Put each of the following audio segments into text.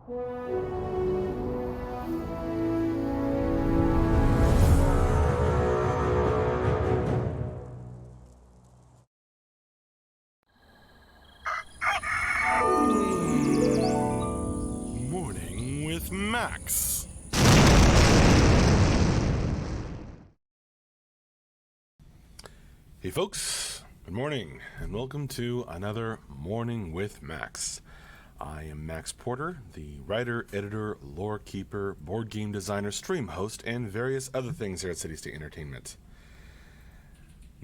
Morning with Max. Hey folks, good morning, and welcome to another Morning with Max. I am Max Porter, the writer, editor, lore keeper, board game designer, stream host, and various other things here at City State Entertainment.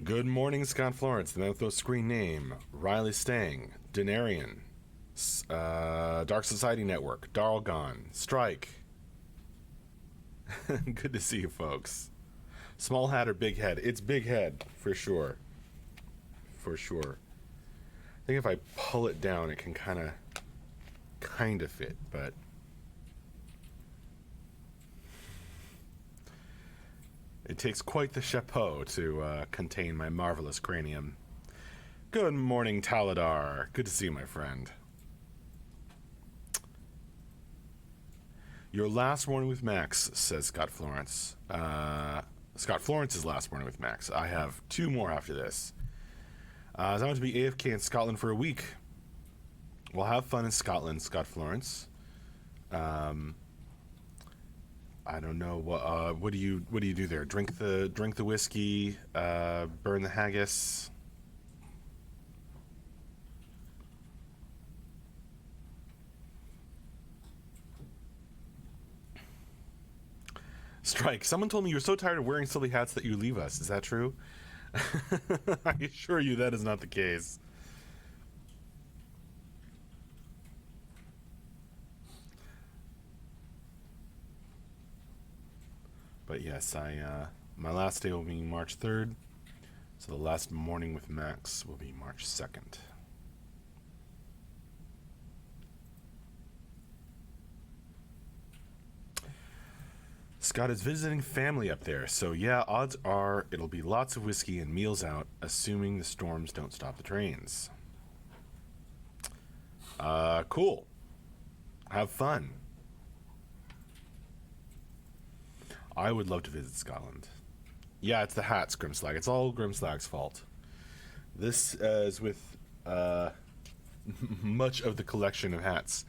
Good morning, Scott Florence, the man with no screen name, Riley Stang, Denarian, Dark Society Network, Darlgon, Strike. Good to see you folks. Small hat or big head? It's big head, for sure. For sure. I think if I pull it down, it can kind of fit, but it takes quite the chapeau to contain my marvelous cranium. Good morning, Taladar. Good to see you, my friend. Your last morning with Max, says Scott Florence. Scott Florence's last morning with Max. I have two more after this. I'm going to be AFK in Scotland for a week. We'll have fun in Scotland, Scott Florence. I don't know what do you do there? Drink the whiskey, burn the haggis. Strike. Someone told me you're so tired of wearing silly hats that you leave us. Is that true? I assure you that is not the case. But yes, my last day will be March 3rd, so the last morning with Max will be March 2nd. Scott is visiting family up there, so yeah, odds are it'll be lots of whiskey and meals out, assuming the storms don't stop the trains. Cool. Have fun. I would love to visit Scotland. Yeah, it's the hats, Grimslag. It's all Grimslag's fault. This is with much of the collection of hats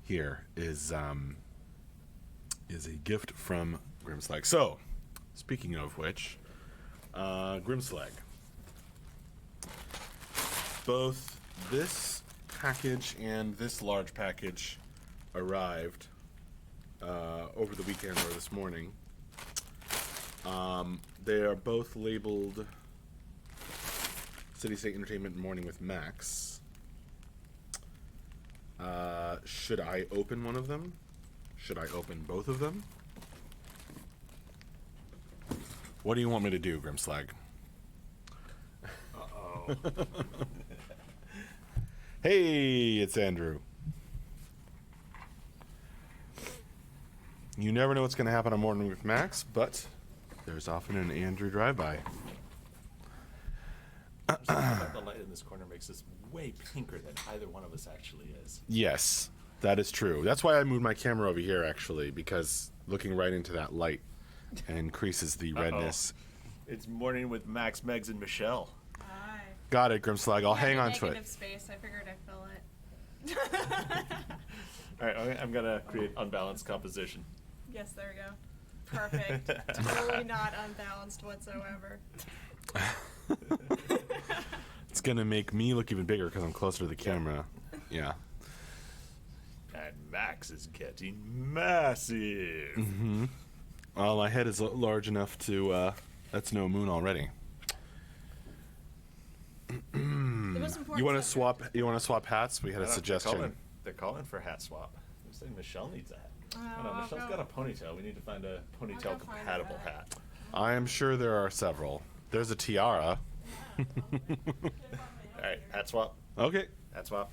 here is a gift from Grimslag. So, speaking of which, Grimslag. Both this package and this large package arrived over the weekend or this morning. They are both labeled City State Entertainment Morning with Max. Should I open one of them? Should I open both of them? What do you want me to do, Grimslag? Uh-oh. Hey, it's Andrew. You never know what's going to happen on Morning with Max, but there's often an Andrew drive-by. The light in this corner makes this way pinker than either one of us actually is. Yes, that is true. That's why I moved my camera over here, actually, because looking right into that light increases the redness. It's Morning with Max, Megs, and Michelle. Hi. Got it, Grimslag. I'll hang on to Negative it. space. I figured I'd fill it. All right, I'm going to create unbalanced composition. Yes, there we go. Perfect. Totally not unbalanced whatsoever. It's going to make me look even bigger because I'm closer to the camera. Yeah. And Max is getting massive. Mm-hmm. Well, my head is large enough to, that's no moon already. The most important You want to subject. swap hats? We had a suggestion. They're calling for hat swap. They're saying Michelle needs a hat. Oh, No, I'll Michelle's go- got a ponytail. We need to find a I'll go ponytail find a compatible hat. hat. I am sure there are several. There's a tiara. All right, hat swap. Okay. Hat swap.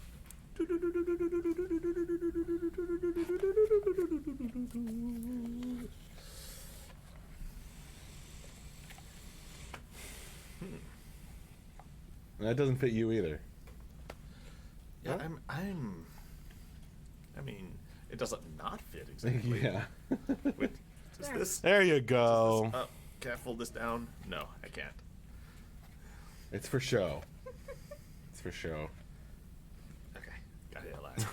That doesn't fit you either. Yeah, Huh? I mean, It doesn't not fit exactly. Yeah. Wait, is this? There you Is go. this can I fold this down? No, I can't. It's for show. It's for show. Okay, got it at last.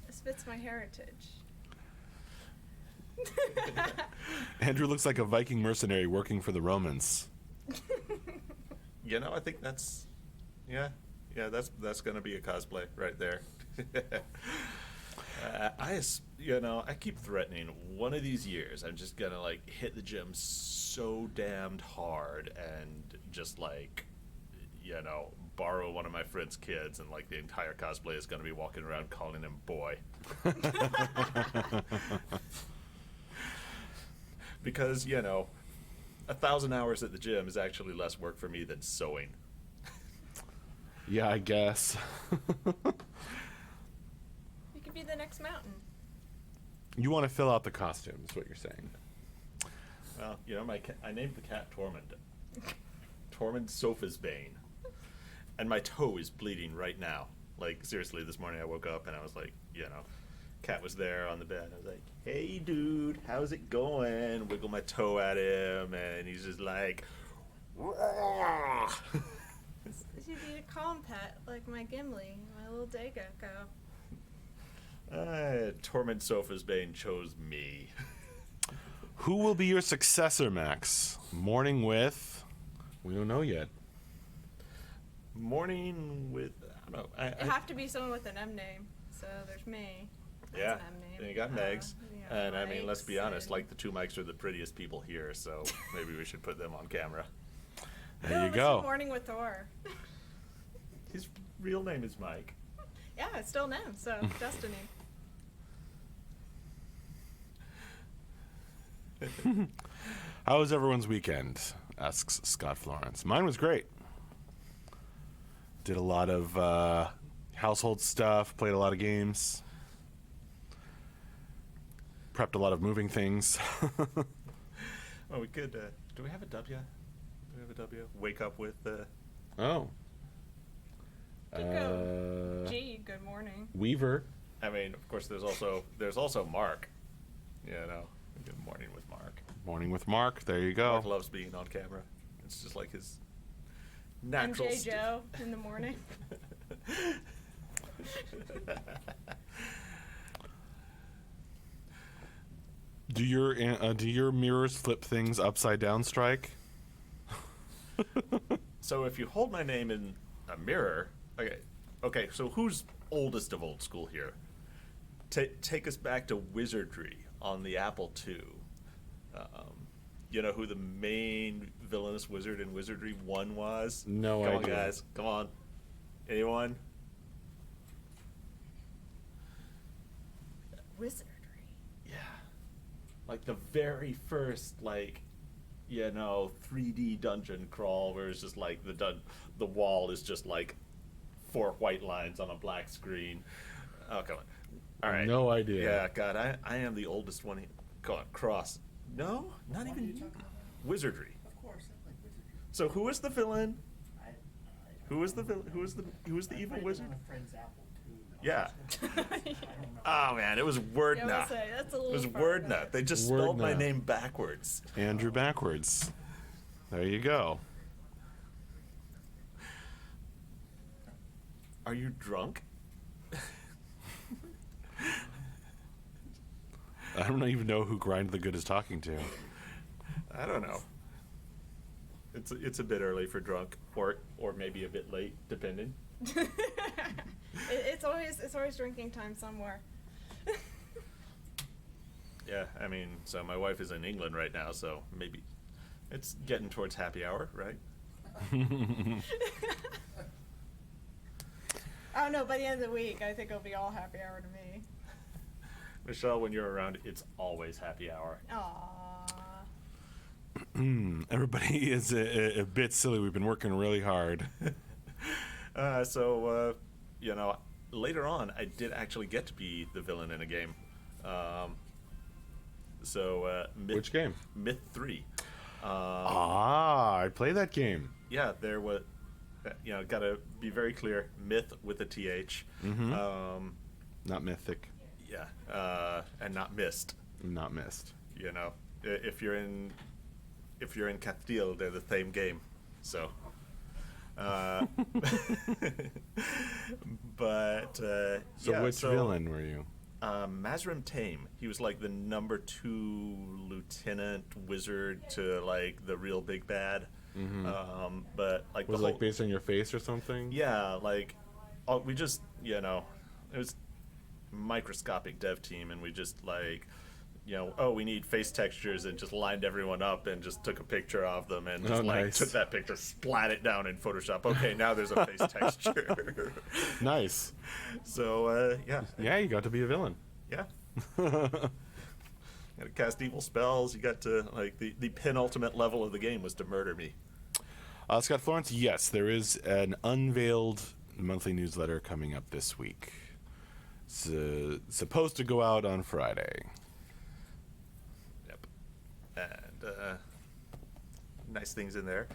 This fits my heritage. Andrew looks like a Viking mercenary working for the Romans. You know, I think that's, yeah, that's gonna be a cosplay right there. I keep threatening one of these years I'm just gonna like hit the gym so damned hard and just like, borrow one of my friend's kids and like the entire cosplay is gonna be walking around calling him boy. Because 1,000 hours at the gym is actually less work for me than sewing. Yeah, I guess. You could be the next mountain. You want to fill out the costume, is what you're saying. Well, I named the cat Tormund. Tormund Sofa's Bane. And my toe is bleeding right now. Like, seriously, this morning I woke up and I was like, cat was there on the bed. I was like, hey, dude, how's it going? Wiggle my toe at him, and he's just like, "Wah." You need a calm pet like my Gimli, my little day gecko. Tormund Sofa's Bane chose me. Who will be your successor, Max? Morning with... We don't know yet. Morning with, I don't know. It have to be someone with an M name. So there's me. That's Yeah, an M name. and you got Megs. Yeah, And I mean, let's be Mike's honest, and- like the two Mikes are the prettiest people here, so maybe we should put them on camera. There No, you let's do go. Morning with Thor. His real name is Mike. Yeah, it's still them, so destiny. How was everyone's weekend? Asks Scott Florence. Mine was great. Did a lot of household stuff, played a lot of games, prepped a lot of moving things. Oh, we could. Do we have a W? Do we have a W? Wake up with. Oh. Could go G, good morning. Weaver. I mean, of course, there's also Mark. Good morning with Mark. Morning with Mark. There you Mark go. loves being on camera. It's just like his MJ natural. Joe in the morning. Do your mirrors flip things upside down, Strike? So if you hold my name in a mirror, okay. So who's oldest of old school here? Take us back to wizardry on the Apple II. You know who the main villainous wizard in Wizardry 1 was? No Come on, idea. guys. Come on. Anyone? Wizardry. Yeah. Like the very first, 3D dungeon crawl where it's just like the wall is just like 4 white lines on a black screen. Oh, come on. All right. No idea. Yeah, God, I am the oldest one here. Go on, Cross. No, not even Wizardry. Of course, I like wizardry. So who is the villain? I Who is the villain? Who is the evil played it wizard? on a friend's Apple II. Yeah. I don't know. Oh man, it was Wordna. Yeah, I was gonna say, that's a It little was far Wordna. back. They just spelled my Wordna. name backwards. Andrew backwards. There you go. Are you drunk? I don't even know who Grind the Good is talking to. I don't know. It's a bit early for drunk, or maybe a bit late, depending. It's always drinking time somewhere. Yeah, I mean, so my wife is in England right now, so maybe it's getting towards happy hour, right? Oh no, by the end of the week, I think it'll be all happy hour to me. Michelle, when you're around, it's always happy hour. Aww. Everybody is a bit silly. We've been working really hard. Later on, I did actually get to be the villain in a game. Which game? Myth 3. I play that game. Yeah, there was, gotta be very clear, Myth with a TH. not mythic, and not mist. not mist. You know, if you're in Castile, they're the same game. So, but So yeah, which villain were you? Mazrim Tame. He was like the number 2 lieutenant wizard to like the real big bad. But like Was the it whole, like based on your face or something? yeah, like we just it was microscopic dev team, and we just like we need face textures, and just lined everyone up and just took a picture of them and just nice. took that picture, splat it down in Photoshop. Okay, now there's a face texture. Nice. So yeah, Yeah, you got to be a villain. yeah. Got to cast evil spells. You got to like the penultimate level of the game was to murder me. Scott Florence, yes, there is an unveiled monthly newsletter coming up this week. It's supposed to go out on Friday. Yep. And nice things in there.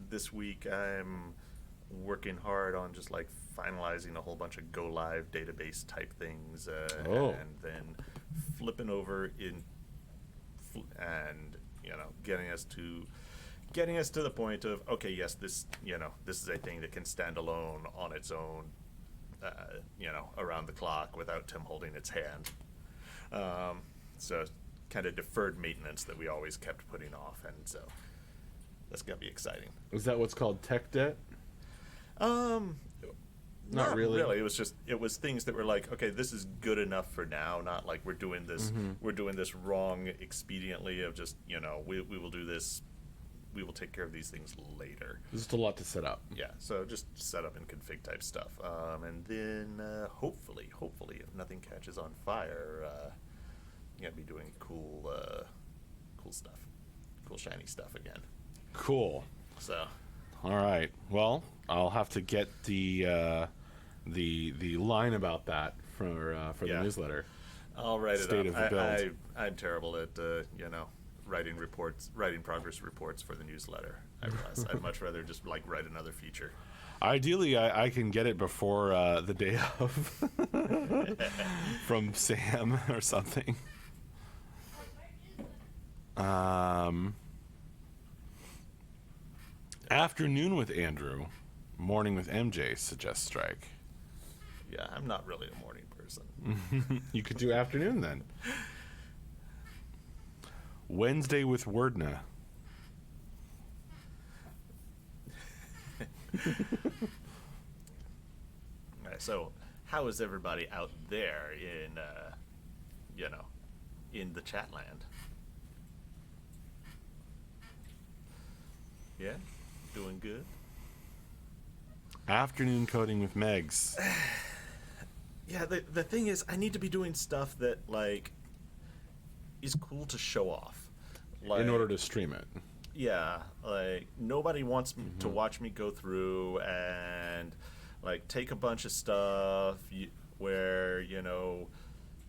This week I'm working hard on just like finalizing a whole bunch of go live database type things, and then flipping over and getting us to the point of, okay, yes, this is a thing that can stand alone on its own, around the clock without Tim holding its hand. So kind of deferred maintenance that we always kept putting off, and so that's gonna be exciting. Is that what's called tech debt? Not really. It was things that were like, okay, this is good enough for now, not like we're doing this wrong expediently of just, we will do this, we will take care of these things later. There's just a lot to set up. Yeah, so just setup and config type stuff. And then hopefully, if nothing catches on fire, be doing cool stuff. Cool shiny stuff again. Cool. So All right. Well, I'll have to get the line about that for Yeah. the newsletter. I'll write State it of up. the build. I'm terrible at writing progress reports for the newsletter. I realize I'd much rather just like write another feature. Ideally, I can get it before the day of from Sam or something. Afternoon with Andrew, morning with MJ suggests strike. Yeah, I'm not really a morning person. You could do afternoon then. Wednesday with Wordna. All right, so how is everybody out there in in the chat land? Yeah, doing good. Afternoon coding with Megs. Yeah, the thing is, I need to be doing stuff that like is cool to show off. Like, In order to stream it. yeah, like nobody wants to watch me go through and like take a bunch of stuff where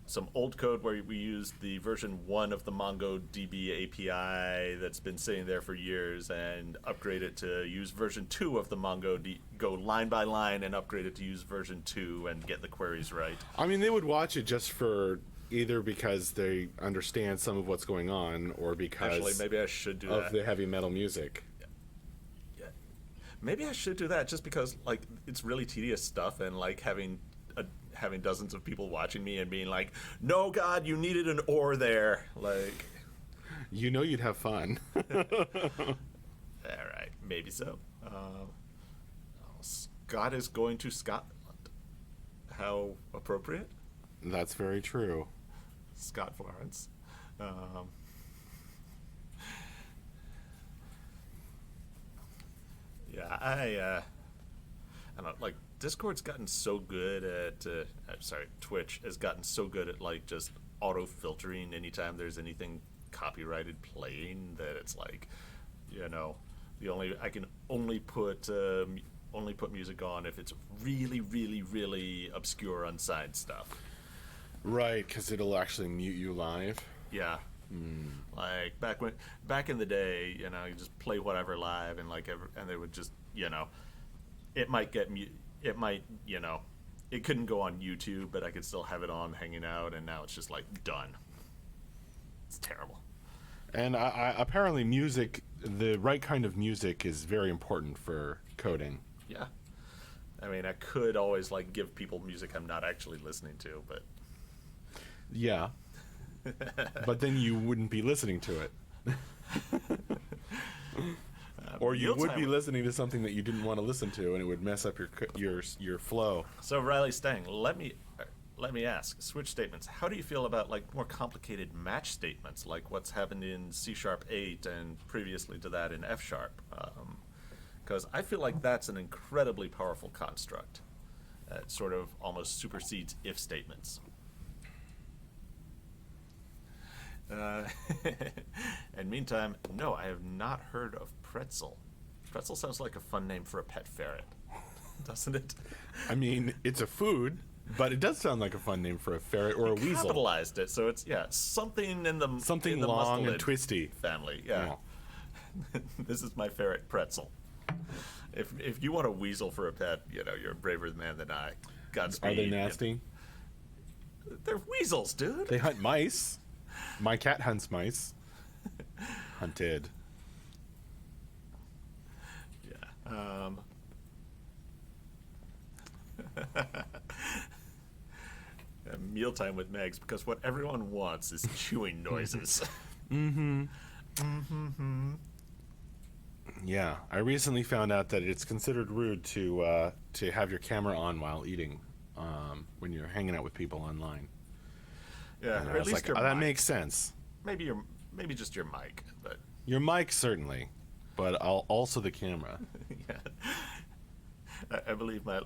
some old code where we used the version 1 of the MongoDB API that's been sitting there for years and upgrade it to use version 2 of the go line by line and upgrade it to use version 2 and get the queries right. I mean, they would watch it just for either because they understand some of what's going on or because Actually, maybe I should do of that. the heavy metal music. Yeah. Maybe I should do that just because like it's really tedious stuff, and like having dozens of people watching me and being like, "No, God, you needed an or there." Like, You'd have fun. all right, maybe so. Scott is going to Scotland. How appropriate, That's very true. Scott Florence. Yeah, I don't know, like Discord's gotten so good at Twitch has gotten so good at like just auto filtering anytime there's anything copyrighted playing that it's like, I can only put music on if it's really, really, really obscure, unsigned stuff. Right, because it'll actually mute you live. Yeah. Like back in the day, you just play whatever live, and like and they would just, it might get it couldn't go on YouTube, but I could still have it on hanging out, and now it's just like done. It's terrible. And apparently music, the right kind of music is very important for coding. Yeah. I mean, I could always like give people music I'm not actually listening to, but Yeah. But then you wouldn't be listening to it. Or you would be listening to something that you didn't want to listen to, and it would mess up your flow. So Riley Stang, let me ask, switch statements. How do you feel about like more complicated match statements, like what's happened in C#8 and previously to that in F#? Because I feel like that's an incredibly powerful construct. It sort of almost supersedes if statements. And meantime, no, I have not heard of Pretzel. Pretzel sounds like a fun name for a pet ferret, doesn't it? I mean, it's a food, but it does sound like a fun name for a ferret or a weasel. Capitalized it, so it's something in the Something in the long and mustelid twisty. family. Yeah, this is my ferret Pretzel. If you want a weasel for a pet, you're a braver man than I. Godspeed. Are they nasty? They're weasels, dude. They hunt mice. My cat hunts mice. Hunted. Yeah. Mealtime with Megs, because what everyone wants is chewing noises. Yeah, I recently found out that it's considered rude to have your camera on while eating when you're hanging out with people online. Yeah, And or I at was least like, your oh, that mic. makes sense. Maybe just your mic, but Your mic certainly, but also the camera. yeah. I believe my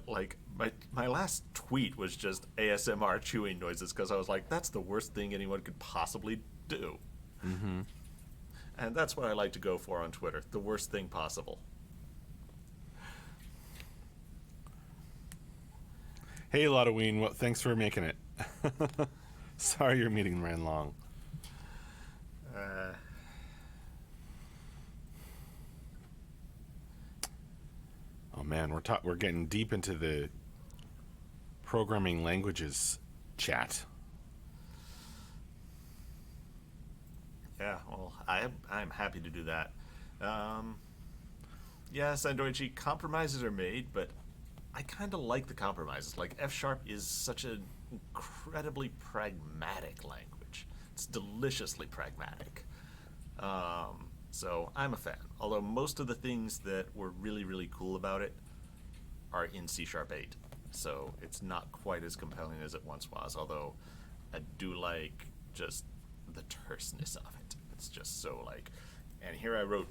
last tweet was just ASMR chewing noises, because I was like, that's the worst thing anyone could possibly do. Mm-hmm. And that's what I like to go for on Twitter, the worst thing possible. Hey, Lotoween, well, thanks for making it. Sorry your meeting ran long. Oh man, we're getting deep into the programming languages chat. Yeah, well, I'm happy to do that. Yes, Sandoichi, compromises are made, but I kind of like the compromises. Like F# is such an incredibly pragmatic language. It's deliciously pragmatic. So I'm a fan. Although most of the things that were really, really cool about it are in C#8. So it's not quite as compelling as it once was. Although I do like just the terseness of it. It's just so like, and here I wrote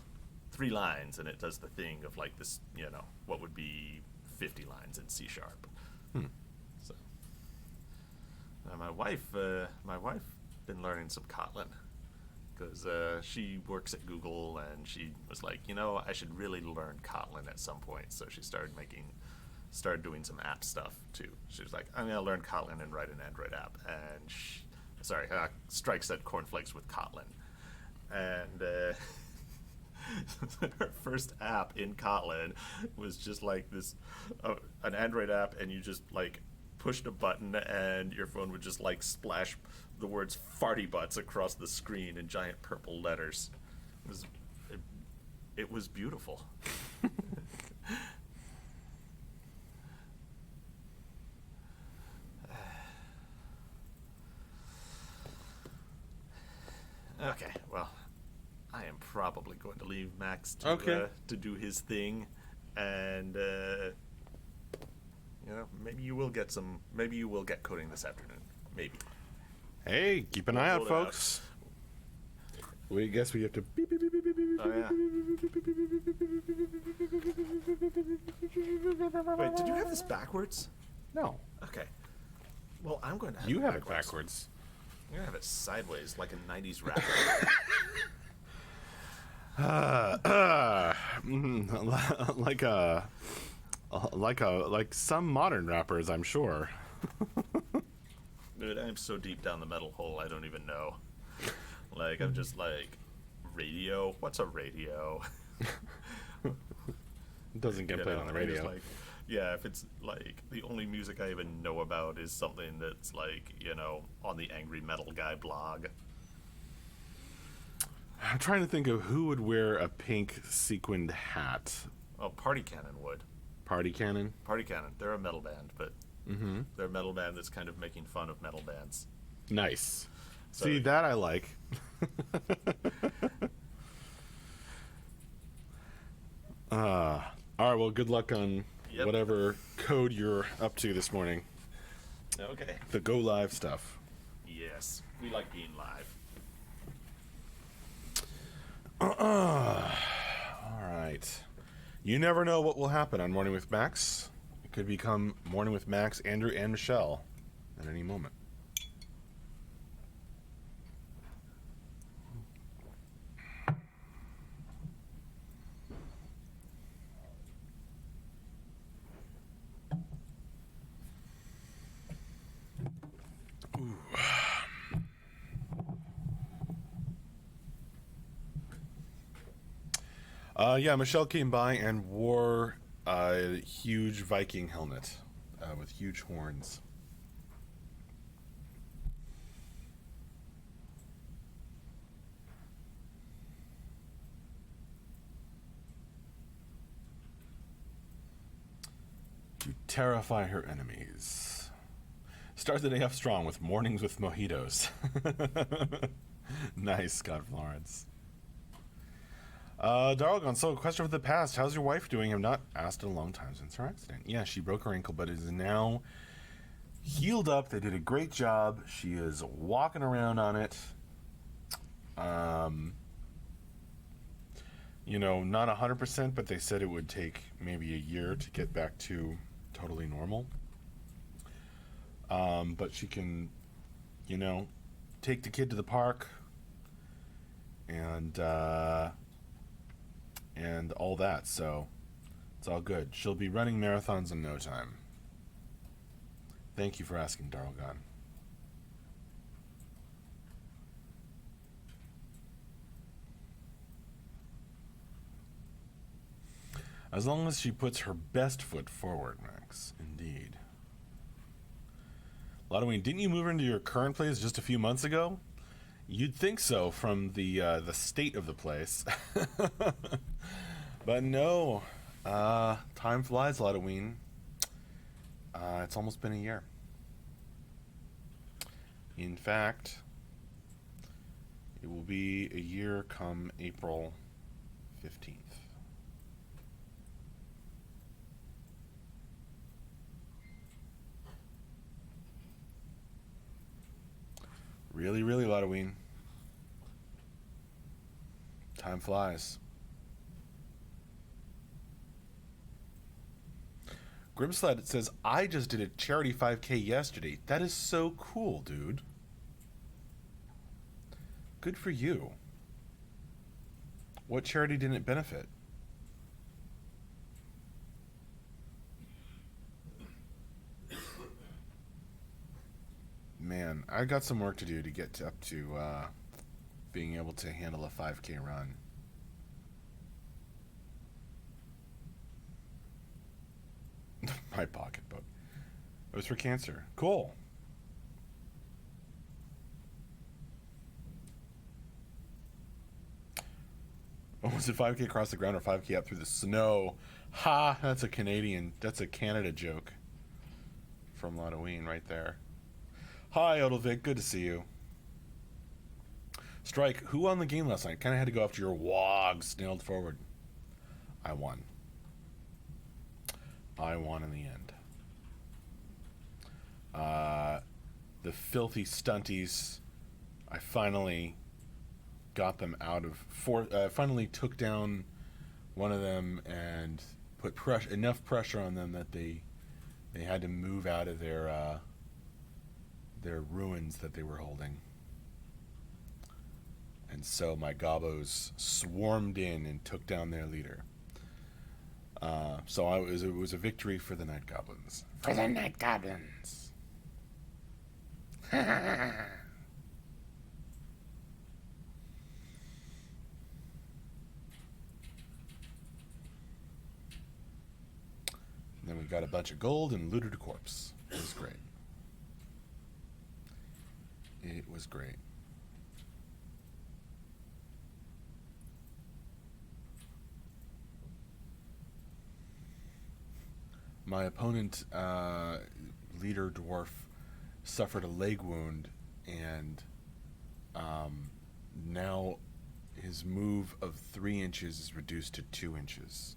3 lines and it does the thing of like this, what would be 50 lines in C#. So my wife been learning some Kotlin, because she works at Google, and she was like, I should really learn Kotlin at some point. So she started doing some app stuff too. She was like, I'm gonna learn Kotlin and write an Android app. And Strike said cornflakes with Kotlin, and her first app in Kotlin was just like this, an Android app, and you just like pushed a button and your phone would just like splash the words farty butts across the screen in giant purple letters. It was beautiful. Okay, well, I am probably going to leave Max to do his thing, and maybe you will get coding this afternoon. Maybe. Hey, keep an eye out, Hold it out. folks. We guess we have to beep, beep, beep, beep, beep, beep, Oh, yeah. Wait, did you have this backwards? No, Okay. Well, I'm going to have you it have it backwards. I'm going to have it sideways like a 90s rapper. Like some modern rappers, I'm sure. Dude, I'm so deep down the metal hole, I don't even know. Like, I'm just like, radio? What's a radio? It doesn't get played on the I'm just radio. like, Yeah, if it's like the only music I even know about is something that's like, on the Angry Metal Guy blog. I'm trying to think of who would wear a pink sequined hat. Oh, Party Cannon would. Party Cannon? Party Cannon, they're a metal band, but they're a metal band that's kind of making fun of metal bands. Nice. So- See, that I like. All right, well, good luck on Yep. whatever code you're up to this morning. Okay. The go live stuff. Yes, we like being live. All right. You never know what will happen on Morning with Max. It could become Morning with Max, Andrew, and Michelle at any moment. Yeah, Michelle came by and wore a huge Viking helmet with huge horns. To terrify her enemies. Start the day off strong with mornings with mojitos. Nice, Scott Florence. Darlagon, so a question for the past. How's your wife doing? I've not asked in a long time since her accident. Yeah, she broke her ankle, but is now healed up. They did a great job. She is walking around on it. Not 100%, but they said it would take maybe a year to get back to totally normal. But she can, take the kid to the park and all that, so it's all good. She'll be running marathons in no time. Thank you for asking, Darlgon. As long as she puts her best foot forward, Max. Indeed. Lodoween, didn't you move into your current place just a few months ago? You'd think so from the state of the place. But no. Time flies, Lodoween. It's almost been a year. In fact, it will be a year come April 15th. Really, really, Lodoween. Time flies. Grimsled says, I just did a charity 5K yesterday. That is so cool, dude. Good for you. What charity didn't it benefit? Man, I got some work to do to get up to being able to handle a 5K run. My pocketbook. It was for cancer. Cool. Oh, was it 5K across the ground or 5K up through the snow? Ha! That's a Canada joke from Lodoween right there. Hi, Odelvic. Good to see you. Strike, who won the game last night? Kind of had to go after your wogs nailed forward. I won. I won in the end. The filthy stunties. I finally got them out of finally took down one of them and put enough pressure on them that they had to move out of their ruins that they were holding. And so my gobos swarmed in and took down their leader. So it was a victory for the Night Goblins. For the Night Goblins. Then we we got a bunch of gold and looted a corpse. It was great. It was great. My opponent, leader dwarf, suffered a leg wound, and now his move of 3 inches is reduced to 2 inches.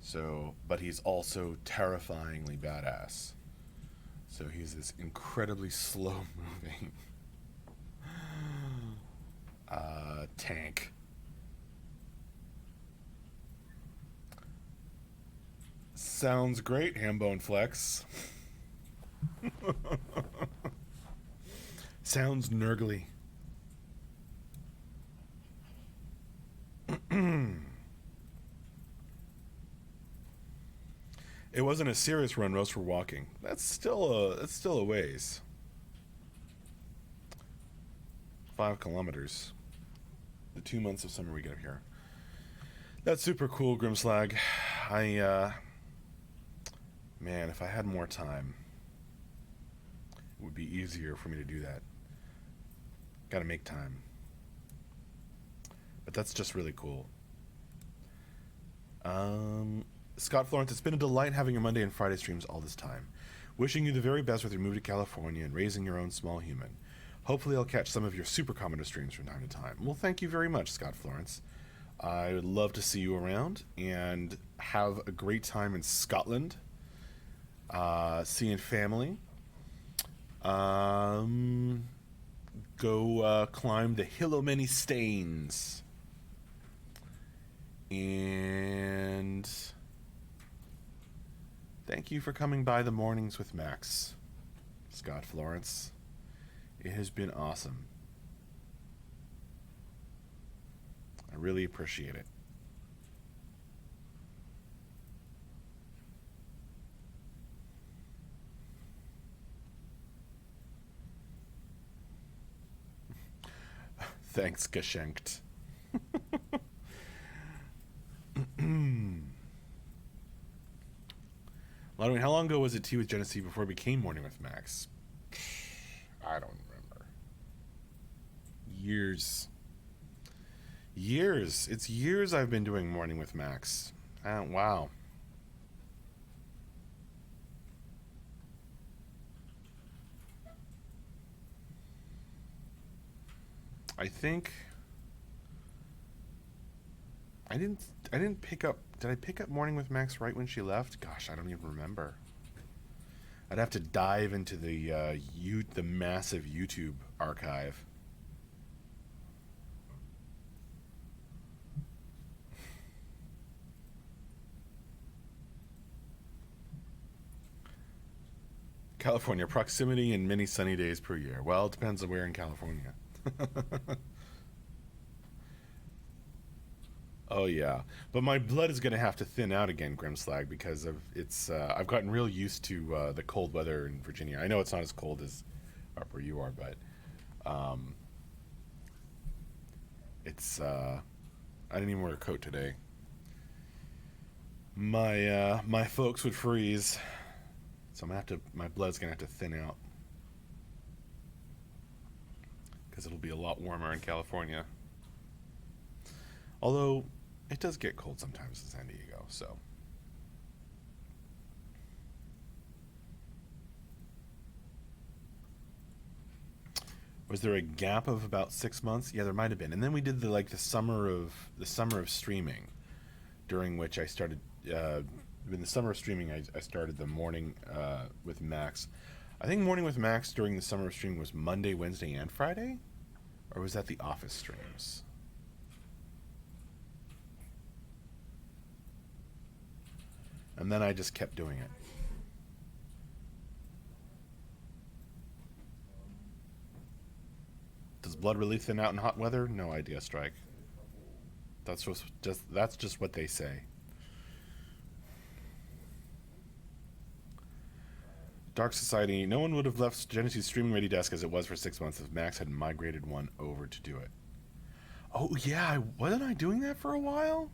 So, but he's also terrifyingly badass. So he's this incredibly slow moving tank. Sounds great, Hambone Flex. Sounds nurgly. It wasn't a serious run, Roast, for walking. That's still a ways. 5 kilometers. The 2 months of summer we get up here. That's super cool, Grimslag. Man, if I had more time, it would be easier for me to do that. Gotta make time. But that's just really cool. Scott Florence, it's been a delight having your Monday and Friday streams all this time. Wishing you the very best with your move to California and raising your own small human. Hopefully I'll catch some of your Super Commoner streams from time to time. Well, thank you very much, Scott Florence. I would love to see you around and have a great time in Scotland. Seeing family. Go climb the Hill o' Many Stains. And thank you for coming by the mornings with Max, Scott Florence. It has been awesome. I really appreciate it. Thanks, geschenkt. Lodwing, how long ago was it Tea with Genesee before it became Morning with Max? I don't remember. Years. Years. It's years I've been doing Morning with Max. Wow. I think I didn't pick up. Did I pick up Morning with Max right when she left? Gosh, I don't even remember. I'd have to dive into the massive YouTube archive. California, proximity and many sunny days per year. Well, it depends on where in California. Oh yeah, but my blood is gonna have to thin out again, Grimslag, because of it's. I've gotten real used to the cold weather in Virginia. I know it's not as cold as up where you are, but it's. I didn't even wear a coat today. My folks would freeze, so I'm gonna have to. My blood's gonna have to thin out because it'll be a lot warmer in California. Although it does get cold sometimes in San Diego, so. Was there a gap of about 6 months? Yeah, there might have been. And then we did the summer of streaming, during which I started. In the summer of streaming, I started the Morning with Max. I think Morning with Max during the summer of streaming was Monday, Wednesday, and Friday, or was that the office streams? And then I just kept doing it. Does blood really thin out in hot weather? No idea, Strike. That's just what they say. Dark Society. No one would have left Genesee's streaming ready desk as it was for 6 months if Max had migrated one over to do it. Oh yeah, wasn't I doing that for a while?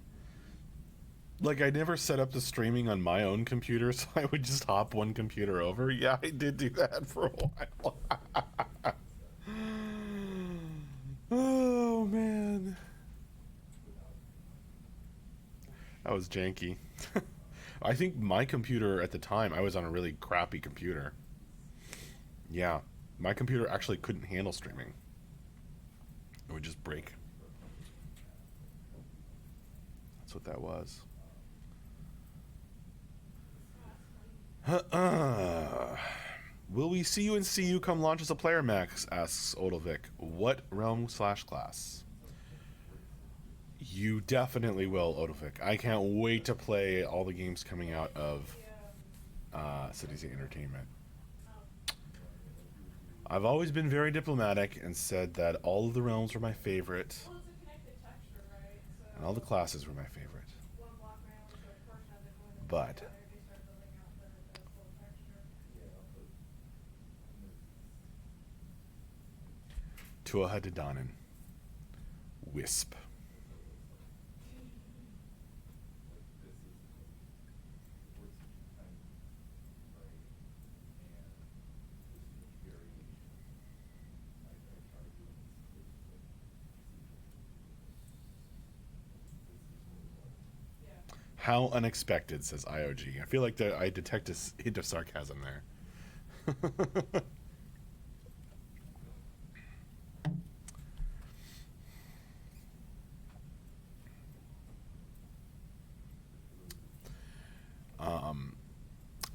Like, I never set up the streaming on my own computer, so I would just hop one computer over. Yeah, I did do that for a while. Oh, man. That was janky. I think my computer at the time, I was on a really crappy computer. Yeah, my computer actually couldn't handle streaming. It would just break. That's what that was. Will we see you in CU come launch as a player, Max? Asks Odovic. What realm/class? You definitely will, Odovic. I can't wait to play all the games coming out of Cities Entertainment. I've always been very diplomatic and said that all of the realms were my favorite, and all the classes were my favorite. But Tuatha De Danann. Wisp. How unexpected, says IOG. I feel like I detect a hint of sarcasm there.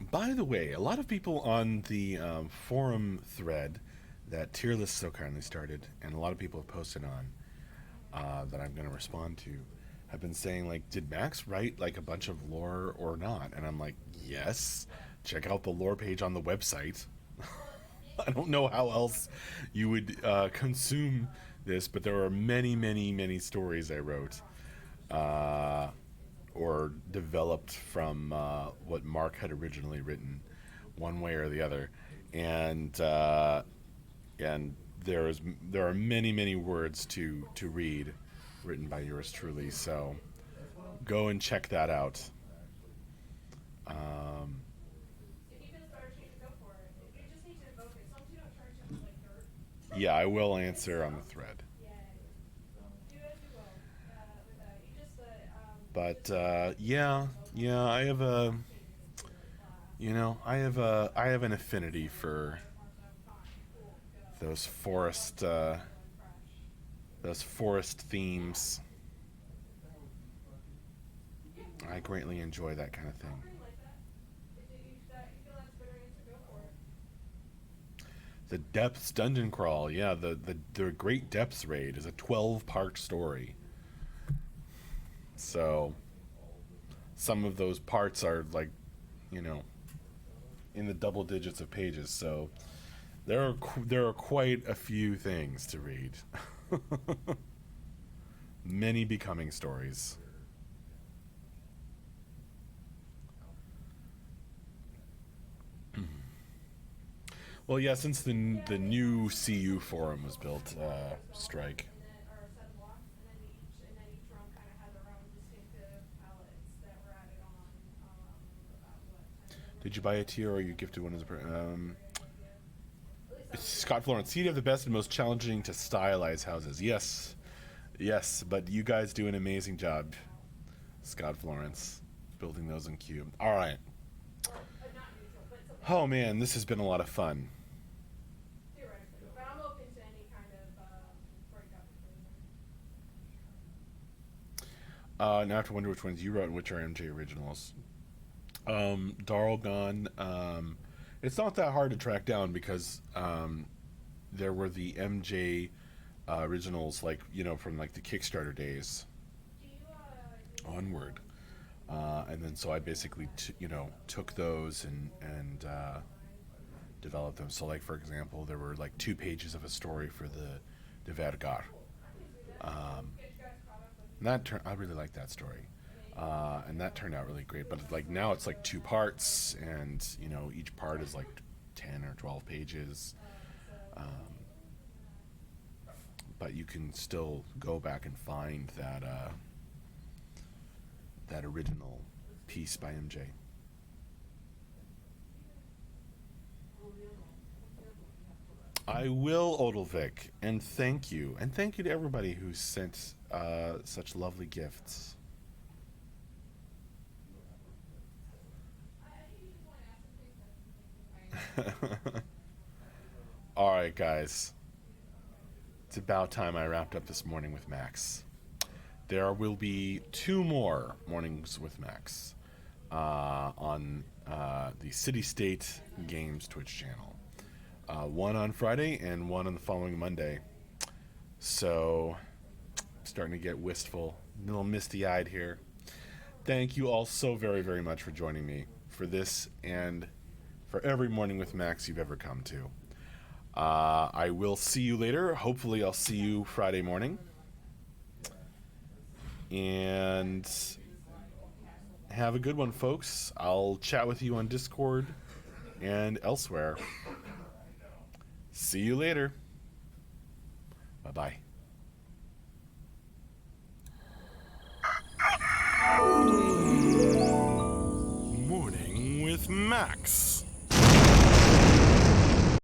By the way, a lot of people on the forum thread that Tier List so kindly started, and a lot of people have posted on, that I'm going to respond to, have been saying, like, did Max write, like, a bunch of lore or not? And I'm like, yes. Check out the lore page on the website. I don't know how else you would consume this, but there are many, many, many stories I wrote or developed from what Mark had originally written, one way or the other. And there are many, many words to read written by yours truly, so go and check that out. Yeah, I will answer on the thread. But yeah, I have I have an affinity for those forest themes. I greatly enjoy that kind of thing. The Depths Dungeon Crawl, yeah, the Great Depths Raid is a 12-part story. So some of those parts are like, in the double digits of pages. So there are quite a few things to read. Many becoming stories. Well, yeah, since the new CU forum was built, Strike. Did you buy a tier or you gifted one as a Scott Florence. You have the best and most challenging to stylize houses. Yes, but you guys do an amazing job, Scott Florence, building those in Cube. All right. Oh man, this has been a lot of fun. Now I have to wonder which ones you wrote and which are MJ originals. Darlgon, it's not that hard to track down because there were the MJ originals, like, from like the Kickstarter days onward. And then so I basically took those and developed them. So, like, for example, there were like 2 pages of a story for the Vergar. I really liked that story. And that turned out really great, but like now it's like 2 parts, and each part is like 10 or 12 pages. But you can still go back and find that original piece by MJ. I will, Odilvik, and thank you. And thank you to everybody who sent such lovely gifts. All right, guys. It's about time I wrapped up this morning with Max. There will be 2 more mornings with Max on the City State Games Twitch channel. One on Friday and one on the following Monday. So, I'm starting to get wistful, a little misty-eyed here. Thank you all so very, very much for joining me for this and for every morning with Max you've ever come to. I will see you later. Hopefully I'll see you Friday morning. And have a good one, folks. I'll chat with you on Discord and elsewhere. See you later. Bye-bye. Morning with Max.